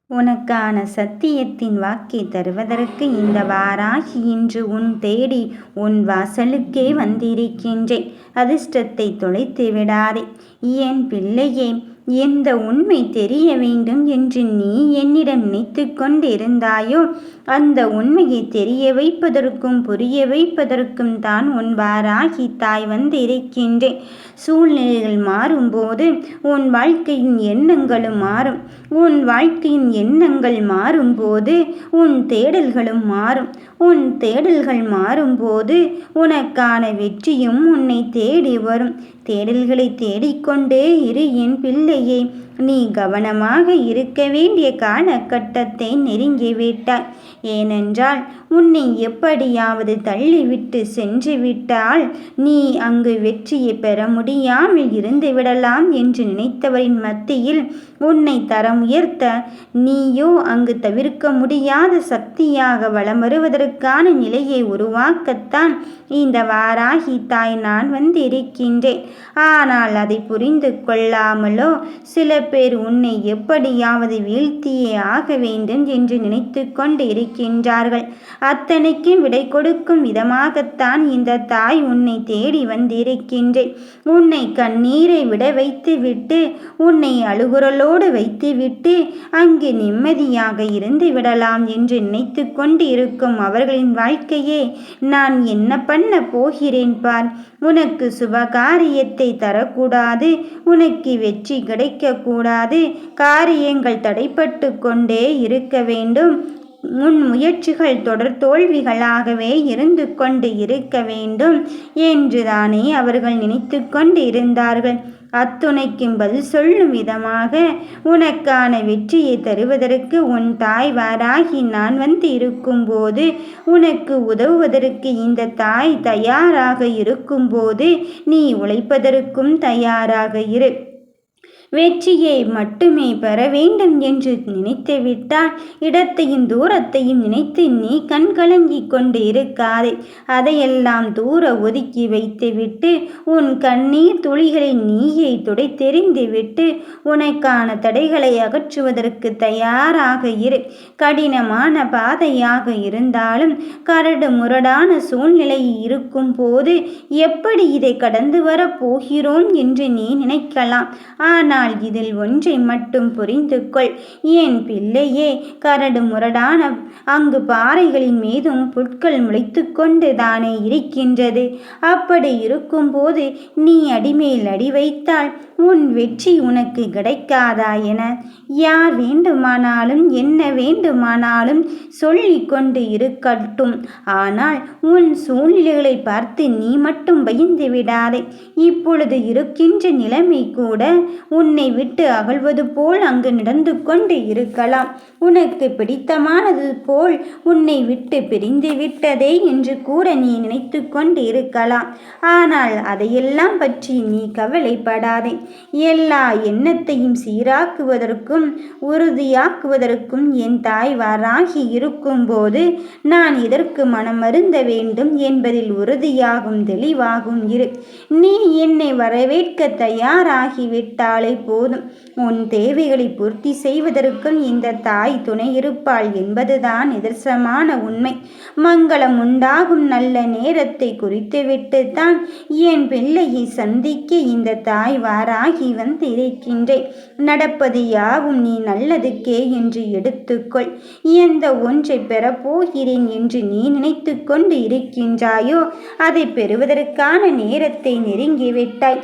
உனக்கான சத்தியத்தின் வாக்கை தருவதற்கு இந்த வாராகி இன்று உன் தேடி உன் வாசலுக்கே வந்திருக்கின்றேன். அதிர்ஷ்டத்தை தொலைத்து விடாதே என் பிள்ளையே. எந்த உண்மை தெரிய வேண்டும் என்று நீ என்னிடம் நினைத்து கொண்டிருந்தாயோ அந்த உண்மையை தெரிய வைப்பதற்கும் புரிய வைப்பதற்கும் தான் உன் வாராகி தாய் வந்திருக்கின்றேன். சூழ்நிலைகள் மாறும்போது உன் வாழ்க்கையின் எண்ணங்களும் மாறும். உன் வாழ்க்கையின் எண்ணங்கள் மாறும்போது உன் தேடல்களும் மாறும். உன் தேடல்கள் மாறும்போது உனக்கான வெற்றியும் உன்னை தேடி வரும். தேடல்களை தேடிக்கொண்டே இரு என் பிள்ளையே. நீ கவனமாக இருக்க வேண்டிய காலகட்டத்தை நெருங்கிவிட்டாய். ஏனென்றால் உன்னை எப்படியாவது தள்ளிவிட்டு சென்று விட்டால் நீ அங்கு வெற்றியை பெற முடியாமல் இருந்து விடலாம் என்று நினைத்தவரின் மத்தியில் உன்னை தரம் உயர்த்த நீயோ அங்கு தவிர்க்க முடியாத சக்தியாக வலம் வருவதற்கான நிலையை உருவாக்கத்தான் இந்த வாராகி தாய் நான் வந்திருக்கின்றேன். ஆனால் அதை புரிந்து கொள்ளாமலோ சில பேர் உன்னை எப்படியாவது வீழ்த்தியே ஆக வேண்டும் என்று நினைத்து கொண்டு இருக்கின்றார்கள். அத்தனைக்கும் விடை கொடுக்கும் விதமாகத்தான் இந்த தாய் உன்னை தேடி வந்திருக்கின்றேன். உன்னை கண்ணீரை விட வைத்துவிட்டு உன்னை அழுகுரலோடு வைத்துவிட்டு அங்கு நிம்மதியாக இருந்து விடலாம் என்று நினைத்து கொண்டு இருக்கும் அவர்களின் வாழ்க்கையே நான் என்ன பண்ண போகிறேன் பார். உனக்கு சுபகாரியத்தை தரக்கூடாது, உனக்கு வெற்றி கிடைக்கக்கூடாது, காரியங்கள் தடைப்பட்டு கொண்டே இருக்க வேண்டும், உன் முயற்சிகள் தொடர் தோல்விகளாகவே இருந்து கொண்டு இருக்க வேண்டும் என்றுதானே அவர்கள் நினைத்து கொண்டு இருந்தார்கள். அத்துணைக்கும் பதில் சொல்லும் விதமாக உனக்கான வெற்றியை தருவதற்கு உன் தாய் வாராகி நான் வந்து இருக்கும்போது, உனக்கு உதவுவதற்கு இந்த தாய் தயாராக இருக்கும்போது நீ உழைப்பதற்கும் தயாராக இரு. வெற்றியை மட்டுமே பெற வேண்டும் என்று நினைத்துவிட்டால் இடத்தையும் தூரத்தையும் நினைத்து நீ கண்கலங்கி கொண்டு இருக்காதே. அதையெல்லாம் தூர ஒதுக்கி வைத்துவிட்டு உன் கண்ணீர் துளிகளை நீயே துடைத்தெறிந்து விட்டு உனக்கான தடைகளை அகற்றுவதற்கு தயாராக இரு. கடினமான பாதையாக இருந்தாலும் கரடு முரடான சூழ்நிலை இருக்கும் போது எப்படி இதை கடந்து வரப் போகிறோம் என்று நீ நினைக்கலாம். ஆனால் இதில் ஒன்றை மட்டும் புரிந்து கொள் என் பிள்ளையே. கரடு முரடான அங்கு பாறைகளின் மீதும் புட்கள் முளைத்து கொண்டு தானே இருக்கின்றது. அப்படி இருக்கும்போது நீ அடிமேல் அடி வைத்தால் உன் வெற்றி உனக்கு கிடைக்காதா என யார் வேண்டுமானாலும் என்ன வேண்டுமானாலும் சொல்லி கொண்டு இருக்கட்டும். ஆனால் உன் சூழ்நிலைகளை பார்த்து நீ மட்டும் பயந்து விடாதே. இப்பொழுது இருக்கின்ற நிலைமை கூட உன்னை விட்டு அகழ்வது போல் அங்கு நடந்து கொண்டு இருக்கலாம். உனக்கு பிடித்தமானது போல் உன்னை விட்டு பிரிந்து விட்டதே என்று கூட நீ நினைத்து கொண்டு இருக்கலாம். ஆனால் அதையெல்லாம் பற்றி நீ கவலைப்படாதே. எல்லா எண்ணத்தையும் சீராக்குவதற்கும் உறுதியாக்குவதற்கும் என் தாய் வாராகி இருக்கும்போது நான் இதற்கு மனம் அருந்த வேண்டும் என்பதில் உறுதியாகும் தெளிவாகும் இரு. நீ என்னை வரவேற்க தயாராகிவிட்டாலே போதும். உன் தேவைகளை பூர்த்தி செய்வதற்கும் இந்த தாய் துணை இருப்பாள் என்பதுதான் நிதர்சனமான உண்மை. மங்களம் உண்டாகும் நல்ல நேரத்தை குறித்துவிட்டு தான் என் பிள்ளையை சந்திக்க இந்த தாய் வாராகி வந்திருக்கின்றேன். நடப்பது யாவும் நீ நல்லதுக்கே என்று எடுத்துக்கொள். எந்த ஒன்றை பெறப்போகிறேன் என்று நீ நினைத்து கொண்டு இருக்கின்றாயோ அதை பெறுவதற்கான நேரத்தை நெருங்கிவிட்டாய்.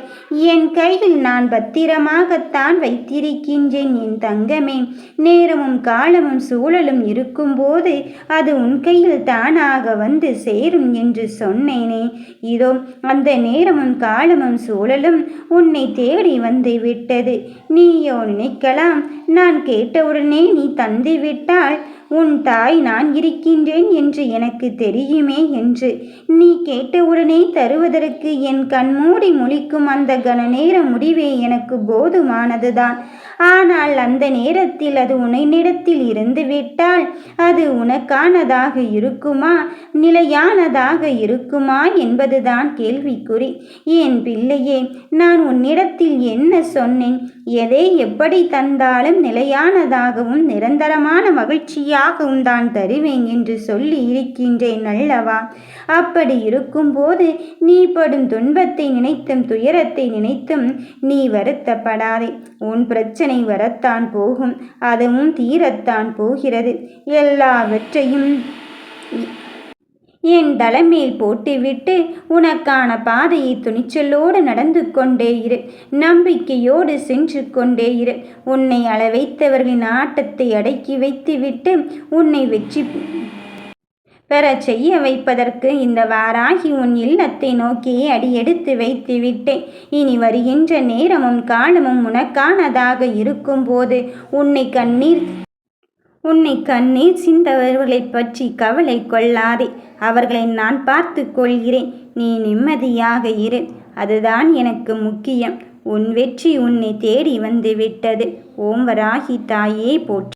என் கையில் நான் பத்திரமாகத்தான் வைத்திருக்கின்றேன் என் தங்கமே. நேரமும் காலமும் சூழலும் இருக்கும்போது அது உன் கையில் தானாக வந்து சேரும் என்று சொன்னேனே. இதோ அந்த நேரமும் காலமும் சூழலும் உன்னை தேடி வந்து விட்டது. நீயோ நினைக்கலாம் நான் கேட்டவுடனே நீ தந்து விட்டால் உன் தாய் நான் இருக்கின்றேன் என்று எனக்கு தெரியுமே என்று. நீ கேட்டவுடனே தருவதற்கு என் கண்மூடி முழிக்கும் அந்த கன நேர முடிவே எனக்கு போதுமானதுதான். ஆனால் அந்த நேரத்தில் அது உன்னிடத்தில் இருந்து விட்டால் அது உனக்கானதாக இருக்குமா, நிலையானதாக இருக்குமா என்பதுதான் கேள்விக்குறி. என் பிள்ளையே, நான் உன்னிடத்தில் என்ன சொன்னேன்? எதை எப்படி தந்தாலும் நிலையானதாகவும் நிரந்தரமான மகிழ்ச்சியாகவும் தான் தருவேன் என்று சொல்லி இருக்கின்றேன் அல்லவா? அப்படி இருக்கும்போது நீ படும் துன்பத்தை நினைத்தும் துயரத்தை நினைத்தும் நீ வருத்தப்படாதே. உன் பிரச்சனை வரத்தான் போகும், அதுவும் தீரத்தான் போகிறது. எல்லாவற்றையும் என் தலைமேல் போட்டுவிட்டு உனக்கான பாதையை துணிச்சலோடு நடந்து கொண்டே இரு. நம்பிக்கையோடு சென்று கொண்டே இரு. உன்னை அளவைத்தவர்களின் ஆட்டத்தை அடக்கி வைத்துவிட்டு உன்னை வெற்றி பெற செய்ய வைப்பதற்கு இந்த வாராகி உன் இல்லத்தை நோக்கியே அடியெடுத்து வைத்து விட்டேன். இனி வருகின்ற நேரமும் காலமும் உனக்கானதாக இருக்கும்போது உன்னை கண்ணீர் சிந்தவர்களை பற்றி கவலை கொள்ளாதே. அவர்களை நான் பார்த்து கொள்கிறேன். நீ நிம்மதியாக இரு. அதுதான் எனக்கு முக்கியம். உன் வெற்றி உன்னை தேடி வந்து விட்டது. ஓம் வராகி தாயே போற்றி.